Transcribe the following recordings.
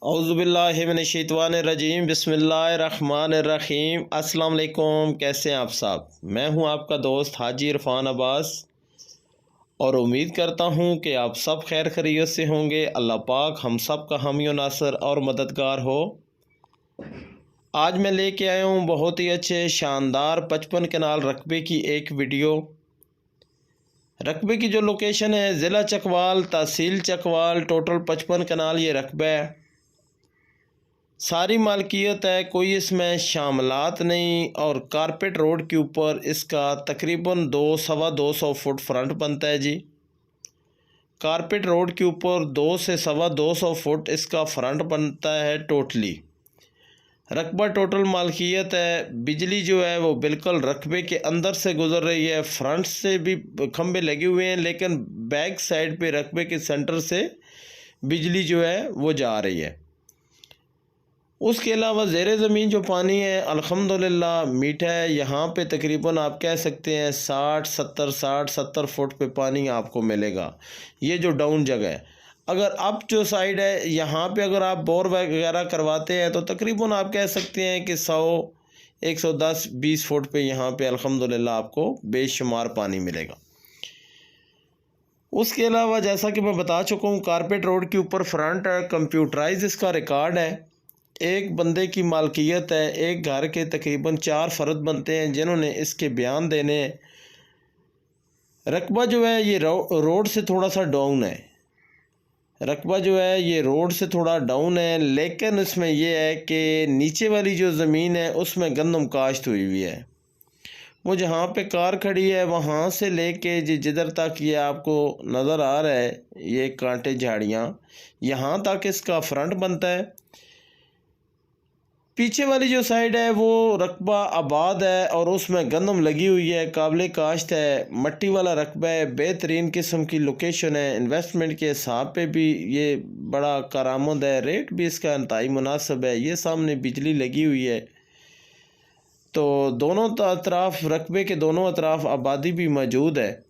औज़ुबिल्लाहिमिनश्शैतानिर्रजीम बिस्मिल्लाहिर्रहमानिर्रहीम। अस्सलाम वालेकुम। कैसे हैं आप साहब? मैं हूं आपका दोस्त हाजी इरफान अब्बास और उम्मीद करता हूं कि आप सब खैर खैरियत से होंगे। अल्लाह पाक हम सब का हामी और नासर और मददगार हो। आज मैं लेके आया हूं बहुत ही अच्छे शानदार 55 कनाल रकबे की एक वीडियो। रकबे की जो लोकेशन है ज़िला चकवाल, तहसील चकवाल, टोटल 55 कनाल ये रकबा है। सारी मालकियत है, कोई इसमें शामलात नहीं और कारपेट रोड के ऊपर इसका तकरीबन 200-2.25 फुट फ्रंट बनता है जी। कारपेट रोड के ऊपर 2 से 2.25 फुट इसका फ्रंट बनता है टोटली। रकबा टोटल मालकियत है। बिजली जो है वो बिल्कुल रकबे के अंदर से गुजर रही है। फ्रंट से भी खंबे लगे हुए हैं लेकिन बैक साइड पे रकबे के सेंटर से बिजली जो है वो जा रही है। उसके अलावा ज़ेरे ज़मीन जो पानी है अल्हम्दुलिल्लाह मीठा है। यहाँ पे तकरीबन आप कह सकते हैं 60-70 फुट पे पानी आपको मिलेगा। ये जो डाउन जगह है, अगर अप जो साइड है यहाँ पे अगर आप बोर वगैरह करवाते हैं तो तकरीबन आप कह सकते हैं कि 100-110-20 फुट पे यहाँ पे अल्हम्दुलिल्लाह आपको बेशुमार पानी मिलेगा। उसके अलावा जैसा कि मैं बता चुका हूँ कारपेट रोड के ऊपर फ्रंट है, कंप्यूटराइज इसका रिकॉर्ड है। एक बंदे की मालकियत है। एक घर के तकरीबन 4 फ़र्द बनते हैं जिन्होंने इसके बयान देने हैं। रकबा जो है ये रोड से थोड़ा सा डाउन है। रकबा जो है ये रोड से थोड़ा डाउन है लेकिन इसमें यह है कि नीचे वाली जो ज़मीन है उसमें गंदम काश्त हुई हुई है। वो जहाँ पे कार खड़ी है वहाँ से लेके जिधर तक ये आपको नज़र आ रहा है ये कांटे झाड़ियाँ, यहाँ तक इसका फ्रंट बनता है। पीछे वाली जो साइड है वो रकबा आबाद है और उसमें गंदम लगी हुई है, काबिल काश्त है, मट्टी वाला रकबा है, बेहतरीन किस्म की लोकेशन है। इन्वेस्टमेंट के हिसाब पे भी ये बड़ा कारामद है, रेट भी इसका इंतहाई मुनासिब है। ये सामने बिजली लगी हुई है तो दोनों अतराफ़ रकबे के दोनों अतराफ़ आबादी भी मौजूद है।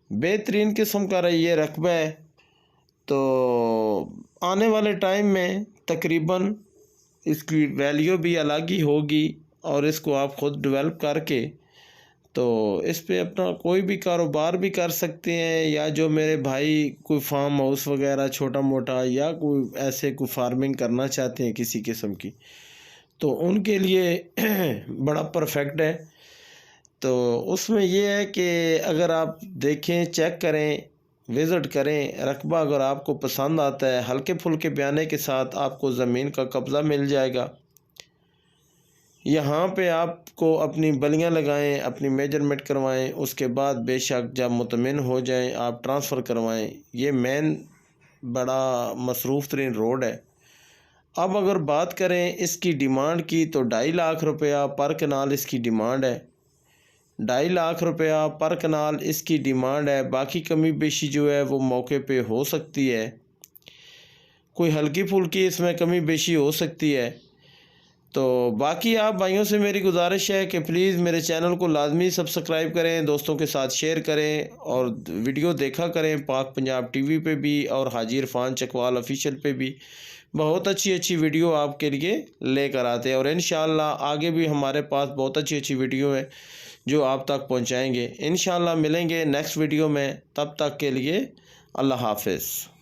बेहतरीन किस्म का ये रकबा है। तो आने वाले टाइम में तकरीबन इसकी वैल्यू भी अलग ही होगी और इसको आप ख़ुद डेवलप करके तो इस पे अपना कोई भी कारोबार भी कर सकते हैं। या जो मेरे भाई कोई फार्म हाउस वगैरह छोटा मोटा या कोई ऐसे कोई फार्मिंग करना चाहते हैं किसी किस्म की तो उनके लिए बड़ा परफेक्ट है। तो उसमें यह है कि अगर आप देखें, चेक करें, विज़िट करें, रकबा अगर आपको पसंद आता है हल्के फुल्के बयाने के साथ आपको ज़मीन का कब्ज़ा मिल जाएगा। यहाँ पे आपको अपनी बलियाँ लगाएं, अपनी मेजरमेंट करवाएं, उसके बाद बेशक जब मुतमिन हो जाएं आप ट्रांसफ़र करवाएं। ये मेन बड़ा मसरूफ़ तरीन रोड है। अब अगर बात करें इसकी डिमांड की तो 2.5 लाख रुपया पर कनाल इसकी डिमांड है। 2.5 लाख रुपया पर कनाल इसकी डिमांड है। बाकी कमी बेशी जो है वो मौके पे हो सकती है, कोई हल्की फुल्की इसमें कमी बेशी हो सकती है। तो बाकी आप भाइयों से मेरी गुजारिश है कि प्लीज़ मेरे चैनल को लाजमी सब्सक्राइब करें, दोस्तों के साथ शेयर करें और वीडियो देखा करें। पाक पंजाब टीवी पे भी और हाजी इरफान चकवाल ऑफिशियल पे भी बहुत अच्छी अच्छी वीडियो आपके लिए लेकर आते हैं और इंशाअल्लाह आगे भी हमारे पास बहुत अच्छी अच्छी वीडियो है जो आप तक पहुंचाएंगे। इंशाअल्लाह मिलेंगे नेक्स्ट वीडियो में, तब तक के लिए अल्लाह हाफ़िज़।